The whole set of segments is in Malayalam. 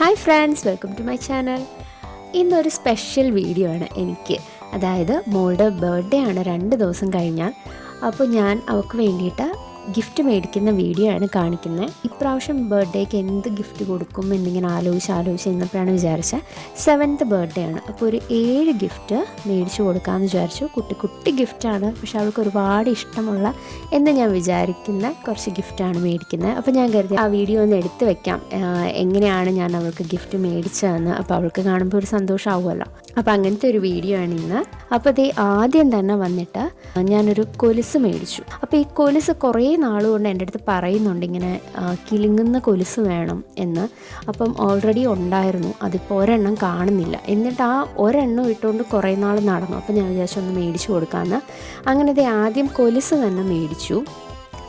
Hi friends, welcome to my channel. ഇന്നൊരു സ്പെഷ്യൽ വീഡിയോ ആണ് എനിക്ക്. അതായത് മോളുടെ ബർത്ത്ഡേ ആണ് 2 ദിവസം കഴിഞ്ഞാൽ. അപ്പോൾ ഞാൻ അവൾക്ക് വേണ്ടിയിട്ട് ഗിഫ്റ്റ് മേടിക്കുന്ന വീഡിയോ ആണ് കാണിക്കുന്നത്. ഇപ്രാവശ്യം ബർത്ത്ഡേക്ക് എന്ത് ഗിഫ്റ്റ് കൊടുക്കും എന്നിങ്ങനെ ആലോചിച്ച് ഇന്നപ്പോഴാണ് വിചാരിച്ചത്. 7th ബർത്ത്ഡേ ആണ്. അപ്പോൾ ഒരു 7 ഗിഫ്റ്റ് മേടിച്ചു കൊടുക്കാമെന്ന് വിചാരിച്ചു. കുട്ടി ഗിഫ്റ്റാണ്, പക്ഷെ അവൾക്ക് ഒരുപാട് ഇഷ്ടമുള്ള എന്ന് ഞാൻ വിചാരിക്കുന്ന കുറച്ച് ഗിഫ്റ്റാണ് മേടിക്കുന്നത്. അപ്പോൾ ഞാൻ കരുതി ആ വീഡിയോ ഒന്ന് എടുത്ത് വെക്കാം, എങ്ങനെയാണ് ഞാൻ അവൾക്ക് ഗിഫ്റ്റ് മേടിച്ചതെന്ന്. അപ്പോൾ അവൾക്ക് കാണുമ്പോൾ ഒരു സന്തോഷമാവുമല്ലോ. അപ്പോൾ അങ്ങനത്തെ ഒരു വീഡിയോ ആണ് ഇന്ന്. അപ്പോൾ ഇത് ആദ്യം തന്നെ വന്നിട്ട് ഞാനൊരു കൊലുസ് മേടിച്ചു. അപ്പോൾ ഈ കൊലുസ് കുറേ നാളുകൊണ്ട് എൻ്റെ അടുത്ത് പറയുന്നുണ്ട് ഇങ്ങനെ കിലുങ്ങുന്ന കൊലുസ് വേണം എന്ന്. അപ്പം ഓൾറെഡി ഉണ്ടായിരുന്നു, അതിപ്പോൾ ഒരെണ്ണം കാണുന്നില്ല. എന്നിട്ട് ആ ഒരെണ്ണം ഇട്ടുകൊണ്ട് കുറേ നാൾ നടന്നു. അപ്പോൾ ഞാൻ വിചാരിച്ചു ഒന്ന് മേടിച്ചു കൊടുക്കാമെന്ന്. അങ്ങനെ ഇത് ആദ്യം കൊലുസ് തന്നെ മേടിച്ചു.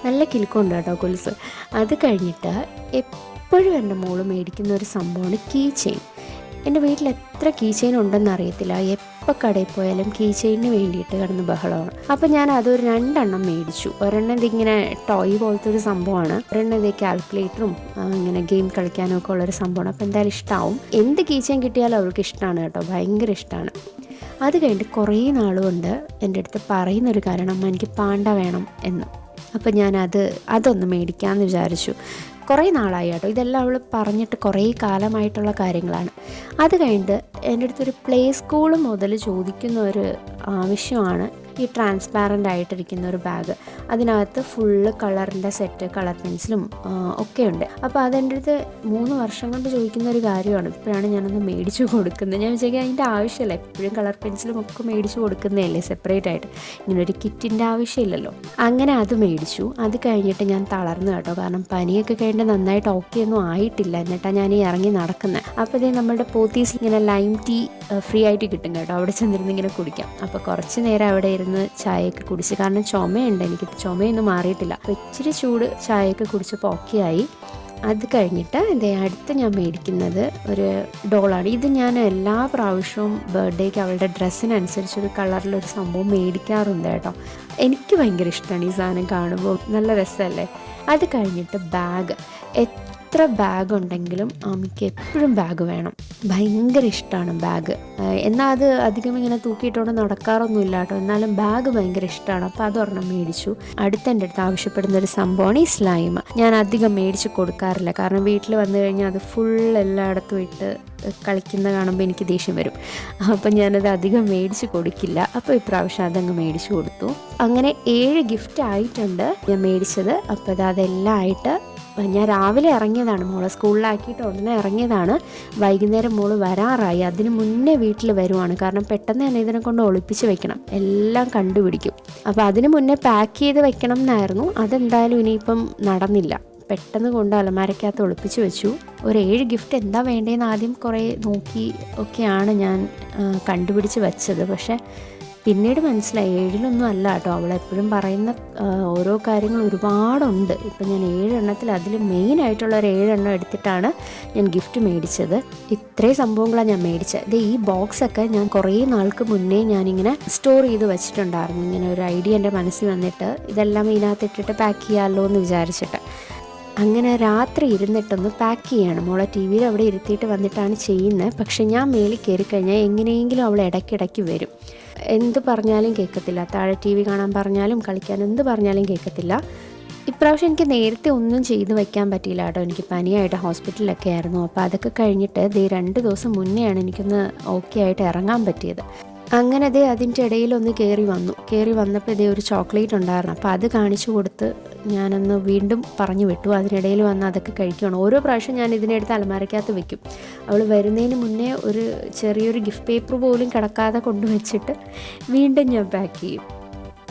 നല്ല കിലുക്കമുണ്ട് കേട്ടോ കൊലുസ്. അത് കഴിഞ്ഞിട്ട് എപ്പോഴും എൻ്റെ മോള് മേടിക്കുന്ന ഒരു സംഭവമാണ് കീ ചെയിൻ. എൻ്റെ വീട്ടിൽ എത്ര കീ ചെയിൻ ഉണ്ടെന്ന് അറിയത്തില്ല. എപ്പോൾ കടയിൽ പോയാലും കീ ചെയിനിന് വേണ്ടിയിട്ട് കിടന്ന് ബഹളമാണ്. അപ്പോൾ ഞാൻ അതൊരു 2 എണ്ണം മേടിച്ചു. ഒരെണ്ണം ഇതിങ്ങനെ ടോയ് പോലത്തെ ഒരു സംഭവമാണ്, ഒരെണ്ണം ഇത് കാൽക്കുലേറ്ററും ഇങ്ങനെ ഗെയിം കളിക്കാനും ഒക്കെ ഉള്ളൊരു സംഭവമാണ്. അപ്പോൾ എന്തായാലും ഇഷ്ടമാവും. എന്ത് കീ ചെയിൻ കിട്ടിയാലും അവൾക്ക് ഇഷ്ടമാണ് കേട്ടോ, ഭയങ്കര ഇഷ്ടമാണ്. അത് കഴിഞ്ഞിട്ട് കുറേ നാളുകൊണ്ട് എൻ്റെ അടുത്ത് പറയുന്നൊരു കാരണം, അമ്മ എനിക്ക് പാണ്ട വേണം എന്ന്. അപ്പോൾ ഞാൻ അതൊന്ന് മേടിക്കാമെന്ന് വിചാരിച്ചു. കുറേ നാളായി കേട്ടോ, ഇതെല്ലാം അവൾ പറഞ്ഞിട്ട് കുറേ കാലമായിട്ടുള്ള കാര്യങ്ങളാണ്. അത് കഴിഞ്ഞിട്ട് എൻ്റെ അടുത്തൊരു പ്ലേ സ്കൂൾ മുതൽ ചോദിക്കുന്ന ഒരു ആവശ്യമാണ് ഈ ട്രാൻസ്പാരൻ്റ് ആയിട്ടിരിക്കുന്ന ഒരു ബാഗ്. അതിനകത്ത് ഫുള്ള് കളറിൻ്റെ സെറ്റ്, കളർ പെൻസിലും ഒക്കെ ഉണ്ട്. അപ്പോൾ അതെൻ്റെ അടുത്ത് 3 വർഷം കൊണ്ട് ചോദിക്കുന്ന ഒരു കാര്യമാണ്. ഇപ്പോഴാണ് ഞാനൊന്ന് മേടിച്ചു കൊടുക്കുന്നത്. ഞാൻ വിചാരിക്കുക അതിൻ്റെ ആവശ്യമില്ല, എപ്പോഴും കളർ പെൻസിലും ഒക്കെ മേടിച്ചു കൊടുക്കുന്നതല്ലേ സെപ്പറേറ്റ് ആയിട്ട്, ഇങ്ങനൊരു കിറ്റിൻ്റെ ആവശ്യമില്ലല്ലോ. അങ്ങനെ അത് മേടിച്ചു. അത് കഴിഞ്ഞിട്ട് ഞാൻ തളർന്നു കേട്ടോ, കാരണം പനിയൊക്കെ കഴിഞ്ഞിട്ട് നന്നായിട്ട് ഓക്കെ ഒന്നും ആയിട്ടില്ല. എന്നിട്ടാണ് ഞാൻ ഈ ഇറങ്ങി നടക്കുന്നത്. അപ്പോൾ ഇതേ നമ്മുടെ പോത്തീസിൽ ഇങ്ങനെ ലൈം ടീ ഫ്രീ ആയിട്ട് കിട്ടും കേട്ടോ, അവിടെ ചെന്നിരുന്ന് ഇങ്ങനെ കുടിക്കാം. അപ്പോൾ കുറച്ച് നേരം അവിടെ ഇരുന്ന് ചായയൊക്കെ കുടിച്ച്, കാരണം ചുമയുണ്ട് എനിക്ക്, ചുമയൊന്നും മാറിയിട്ടില്ല. അപ്പോൾ ഇച്ചിരി ചൂട് ചായയൊക്കെ കുടിച്ചപ്പോൾ ഓക്കെ ആയി. അത് കഴിഞ്ഞിട്ട് അടുത്ത് ഞാൻ മേടിക്കുന്നത് ഒരു ഡോളാണ്. ഇത് ഞാൻ എല്ലാ പ്രാവശ്യവും ബർത്ത്ഡേക്ക് അവളുടെ ഡ്രസ്സിനനുസരിച്ചൊരു കളറിലൊരു സംഭവം മേടിക്കാറുണ്ട് കേട്ടോ. എനിക്ക് ഭയങ്കര ഇഷ്ടമാണ് ഈ സാധനം കാണുമ്പോൾ, നല്ല രസമല്ലേ. അത് കഴിഞ്ഞിട്ട് ബാഗ്. എത്ര ബാഗ് ഉണ്ടെങ്കിലും അമ്മയ്ക്ക് എപ്പോഴും ബാഗ് വേണം, ഭയങ്കര ഇഷ്ടമാണ് ബാഗ്. എന്നാൽ അത് അധികം ഇങ്ങനെ തൂക്കിയിട്ടോണ്ട് നടക്കാറൊന്നുമില്ല കേട്ടോ, എന്നാലും ബാഗ് ഭയങ്കര ഇഷ്ടമാണ്. അപ്പോൾ അതൊരെണ്ണം മേടിച്ചു. എൻ്റെ അടുത്ത് ആവശ്യപ്പെടുന്ന ഒരു സംഭവമാണ് ഈ സ്ലൈം. ഞാൻ അധികം മേടിച്ച് കൊടുക്കാറില്ല, കാരണം വീട്ടിൽ വന്നു കഴിഞ്ഞാൽ അത് ഫുൾ എല്ലായിടത്തും ഇട്ട് കളിക്കുന്ന കാണുമ്പോൾ എനിക്ക് ദേഷ്യം വരും. അപ്പം ഞാനത് അധികം മേടിച്ച് കൊടുക്കില്ല. അപ്പോൾ ഇപ്രാവശ്യം അതങ്ങ് മേടിച്ച് കൊടുത്തു. അങ്ങനെ 7 ഗിഫ്റ്റ് ആയിട്ടുണ്ട് ഞാൻ മേടിച്ചത്. അപ്പോൾ അതെല്ലാം ആയിട്ട് ഞാൻ രാവിലെ ഇറങ്ങിയതാണ്, മോളെ സ്കൂളിലാക്കിയിട്ട് ഉടനെ ഇറങ്ങിയതാണ്. വൈകുന്നേരം മോള് വരാറായി. അതിന് മുന്നേ വീട്ടിൽ വരുവാണ്, കാരണം പെട്ടെന്ന് തന്നെ ഇതിനെ കൊണ്ട് ഒളിപ്പിച്ച് വെക്കണം, എല്ലാം കണ്ടുപിടിക്കും. അപ്പോൾ അതിന് മുന്നേ പാക്ക് ചെയ്ത് വെക്കണം എന്നായിരുന്നു. അതെന്തായാലും ഇനിയിപ്പം നടന്നില്ല. പെട്ടെന്ന് കൊണ്ട് അലമാരക്കകത്ത് ഒളിപ്പിച്ച് വെച്ചു. ഒരു 7 ഗിഫ്റ്റ് എന്താ വേണ്ടതെന്ന് ആദ്യം കുറേ നോക്കി ഒക്കെയാണ് ഞാൻ കണ്ടുപിടിച്ച് വെച്ചത്. പക്ഷേ പിന്നീട് മനസ്സിലായി 7ലൊന്നും അല്ല കേട്ടോ. അവളെപ്പോഴും പറയുന്ന ഓരോ കാര്യങ്ങൾ ഒരുപാടുണ്ട്. ഇപ്പം ഞാൻ 7 എണ്ണത്തിൽ അതിൽ മെയിനായിട്ടുള്ള ഒരു 7 എണ്ണം എടുത്തിട്ടാണ് ഞാൻ ഗിഫ്റ്റ് മേടിച്ചത്. ഇത്രയും സംഭവങ്ങളാണ് ഞാൻ മേടിച്ചത്. ഈ ബോക്സൊക്കെ ഞാൻ കുറേ നാൾക്ക് മുന്നേ ഞാനിങ്ങനെ സ്റ്റോർ ചെയ്ത് വെച്ചിട്ടുണ്ടായിരുന്നു. ഇങ്ങനെ ഒരു ഐഡിയ എൻ്റെ മനസ്സിൽ വന്നിട്ട് ഇതെല്ലാം ഇതിനകത്തിട്ടിട്ട് പാക്ക് ചെയ്യാമല്ലോ എന്ന് വിചാരിച്ചിട്ട്. അങ്ങനെ രാത്രി ഇരുന്നിട്ടൊന്ന് പാക്ക് ചെയ്യണം. മോളെ ടി വിയിൽ അവിടെ ഇരുത്തിയിട്ട് വന്നിട്ടാണ് ചെയ്യുന്നത്. പക്ഷെ ഞാൻ മേളിൽ കയറി കഴിഞ്ഞാൽ എങ്ങനെയെങ്കിലും അവൾ ഇടയ്ക്കിടയ്ക്ക് വരും. എന്ത് പറഞ്ഞാലും കേൾക്കത്തില്ല. താഴെ ടി വി കാണാൻ പറഞ്ഞാലും കളിക്കാൻ എന്ത് പറഞ്ഞാലും കേൾക്കത്തില്ല. ഇപ്രാവശ്യം എനിക്ക് നേരത്തെ ഒന്നും ചെയ്ത് വയ്ക്കാൻ പറ്റിയില്ല കേട്ടോ, എനിക്ക് പനിയായിട്ട് ഹോസ്പിറ്റലിലൊക്കെ ആയിരുന്നു. അപ്പോൾ അതൊക്കെ കഴിഞ്ഞിട്ട് 2 ദിവസം മുന്നെയാണ് എനിക്കൊന്ന് ഓക്കെ ആയിട്ട് ഇറങ്ങാൻ പറ്റിയത്. അങ്ങനെ അതിൻ്റെ ഇടയിലൊന്ന് കയറി വന്നപ്പോൾ ഒരു ചോക്ലേറ്റ് ഉണ്ടായിരുന്നു. അപ്പോൾ അത് കാണിച്ചു കൊടുത്ത് ഞാനൊന്ന് വീണ്ടും പറഞ്ഞു വിട്ടു. അതിനിടയിൽ വന്ന് അതൊക്കെ കഴിക്കുകയാണ്. ഓരോ പ്രാവശ്യം ഞാൻ ഇതിനെടുത്ത് അലമാരക്കകത്ത് വെക്കും. അവൾ വരുന്നതിന് മുന്നേ ഒരു ചെറിയൊരു ഗിഫ്റ്റ് പേപ്പർ പോലും കിടക്കാതെ കൊണ്ടുവച്ചിട്ട് വീണ്ടും ഞാൻ പാക്ക് ചെയ്യും.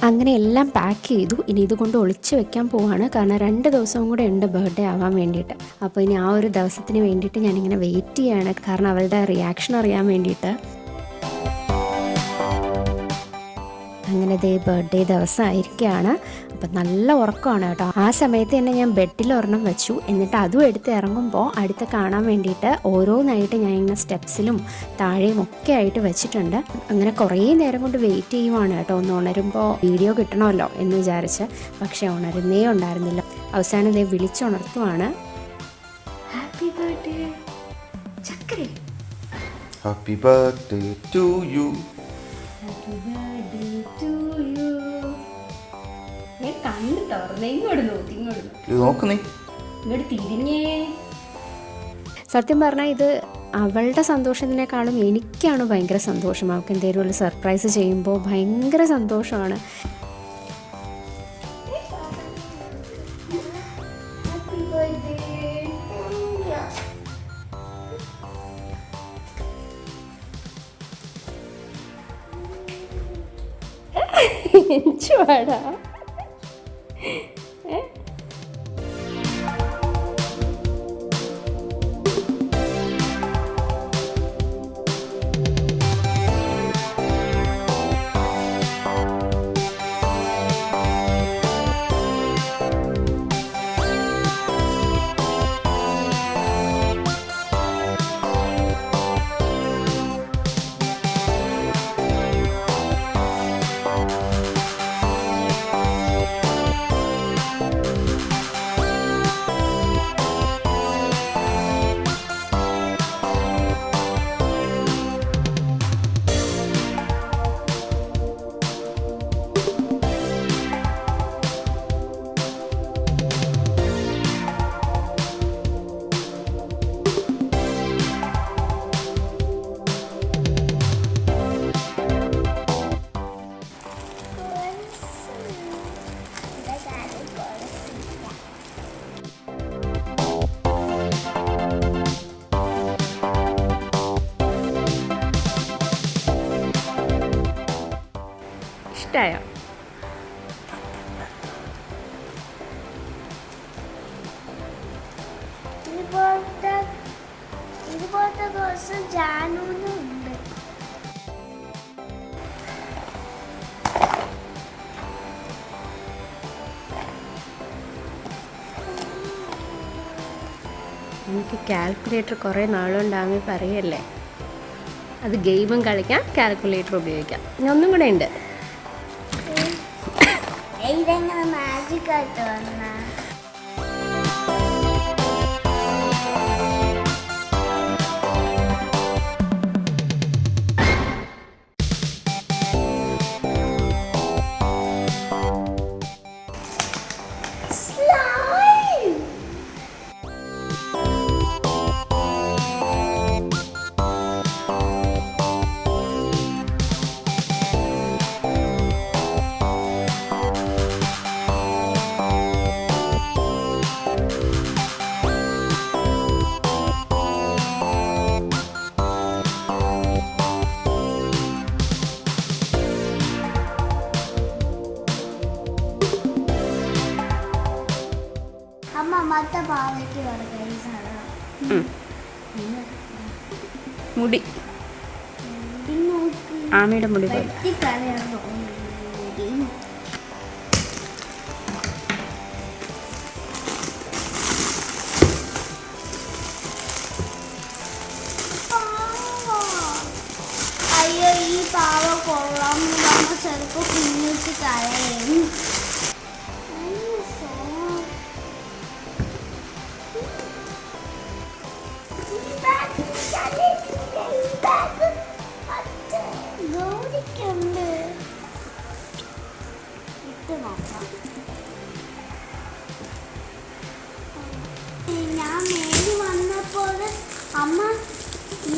അങ്ങനെ എല്ലാം പാക്ക് ചെയ്തു. ഇനി ഇതുകൊണ്ട് ഒളിച്ച് വെക്കാൻ പോവാണ്, കാരണം 2 ദിവസവും കൂടെ ഉണ്ട് ബർത്ത്ഡേ ആവാൻ വേണ്ടിയിട്ട്. അപ്പോൾ ഇനി ആ ഒരു ദിവസത്തിന് വേണ്ടിയിട്ട് ഞാനിങ്ങനെ വെയിറ്റ് ചെയ്യാണ്, കാരണം അവളുടെ റിയാക്ഷൻ അറിയാൻ വേണ്ടിയിട്ട്. അങ്ങനെ ബർത്ത്ഡേ ദിവസമായിരിക്കുകയാണ്. അപ്പം നല്ല ഉറക്കമാണ് കേട്ടോ. ആ സമയത്ത് തന്നെ ഞാൻ ബെഡിൽ ഒരെണ്ണം വെച്ചു. എന്നിട്ട് അതും എടുത്ത് ഇറങ്ങുമ്പോൾ അടുത്ത് കാണാൻ വേണ്ടിയിട്ട് ഓരോന്നായിട്ട് ഞാൻ ഇങ്ങനെ സ്റ്റെപ്സിലും താഴെയും ഒക്കെ ആയിട്ട് വെച്ചിട്ടുണ്ട്. അങ്ങനെ കുറേ നേരം കൊണ്ട് വെയിറ്റ് ചെയ്യുവാണ് കേട്ടോ, ഒന്ന് ഉണരുമ്പോൾ വീഡിയോ കിട്ടണമല്ലോ എന്ന് വിചാരിച്ച്. പക്ഷേ ഉണരുന്നേ ഉണ്ടായിരുന്നില്ല. അവസാനം വിളിച്ചുണർത്തുവാണ്. ഹാപ്പി ബർത്ത്ഡേ ചക്കര. Happy birthday to you. Happy birthday to you. ഞാൻ കണ്ടിട്ടോ, ഇങ്ങോട്ട് നോക്കി, നോക്ക് നീ ഇങ്ങോട്ട് തിരിഞ്ഞേ. സത്യം പറഞ്ഞാൽ ഇത് അവളുടെ സന്തോഷത്തിനേക്കാളും എനിക്കാണ് ഭയങ്കര സന്തോഷം. അവൾക്ക് എന്തെങ്കിലും ഒരു സർപ്രൈസ് ചെയ്യുമ്പോൾ ഭയങ്കര സന്തോഷമാണ്. ചുവാടാ. ഇഷ്ടമായോ? ഇതുപോലത്തെ ദിവസം ജാനൂനുണ്ട്. എനിക്ക് കാൽക്കുലേറ്റർ കുറേ നാളുണ്ടാകുമ്പോൾ പറയല്ലേ, അത് ഗെയിമും കളിക്കാം, കാൽക്കുലേറ്റർ ഉപയോഗിക്കാം. ഞാൻ ഒന്നും കൂടെ ഉണ്ട്. ഇതെങ്ങനെ മാജിക് ആയിട്ട് വന്ന മറ്റേ പാവയ്ക്ക് മുടി ആമയുടെ മുടി പോലെ. അയ്യോ, ഈ പാവ കൊള്ളാം ചിലപ്പോ കുഞ്ഞിട്ട് കരയും.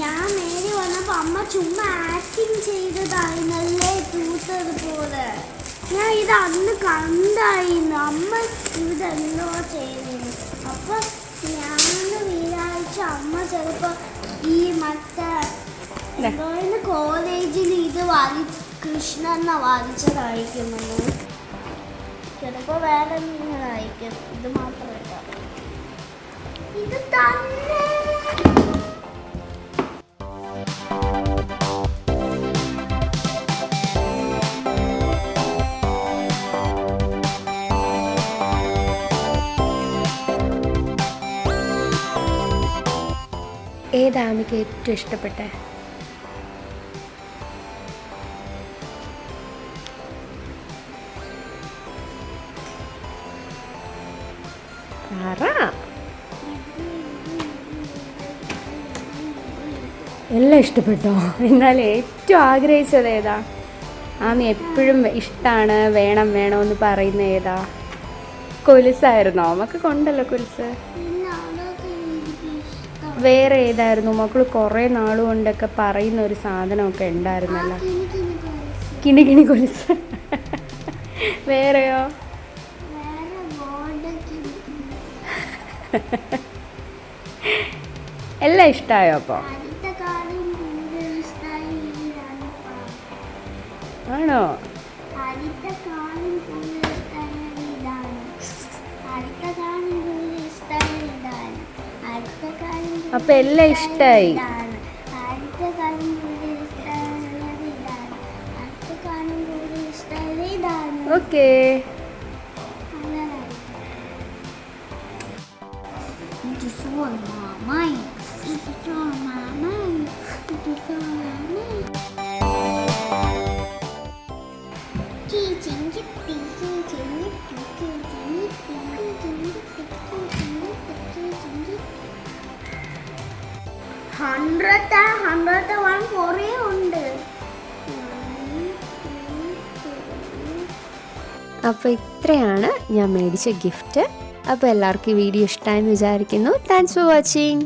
ഞാൻ മേരി വന്നപ്പോ അമ്മ ചുമ്മാ ആക്ടിങ് ചെയ്തതായിരുന്നല്ലേ തൂത്തതുപോലെ. ഞാൻ ഇത് അന്ന് കണ്ടായിരുന്നു അമ്മ ഇതെന്തോ ചെയ്യുന്നു. അപ്പൊ ഞാൻ വിചാരിച്ച അമ്മ ചിലപ്പോ ഈ മറ്റേ കോളേജിൽ ഇത് കൃഷ്ണനെ വാദിച്ചതായിരിക്കുമെന്ന്. ചിലപ്പോ വേറെ എന്തെങ്കിലായിരിക്കും. ഇത് മാത്രമല്ല, ഇത് തന്നെ. ഏതാണ് എനിക്ക് ഏറ്റവും ഇഷ്ടപ്പെട്ട? എല്ലാം ഇഷ്ടപ്പെട്ടോ? എന്നാൽ ഏറ്റവും ആഗ്രഹിച്ചത് ഏതാ? ആമി എപ്പോഴും ഇഷ്ടമാണ് വേണം വേണമെന്ന് പറയുന്ന ഏതാ? കൊലുസായിരുന്നോ? നമുക്ക് കൊണ്ടല്ലോ കൊലുസ്. വേറെ ഏതായിരുന്നു? മക്കൾ കുറേ നാളുകൊണ്ടൊക്കെ പറയുന്ന ഒരു സാധനമൊക്കെ ഉണ്ടായിരുന്നല്ലോ. കിണി കൊലുസ്. വേറെയോ? എല്ലാം ഇഷ്ടമായോ അപ്പോൾ? ആണോ? അപ്പൊ എല്ലാം ഇഷ്ടായി. ഓക്കേ. ഹൺഡ്രഡ് വൺ കുറേ ഉണ്ട്. അപ്പോൾ ഇത്രയാണ് ഞാൻ മേടിച്ച ഗിഫ്റ്റ്. അപ്പോൾ എല്ലാവർക്കും ഈ വീഡിയോ ഇഷ്ടമായെന്ന് വിചാരിക്കുന്നു. Thanks for watching.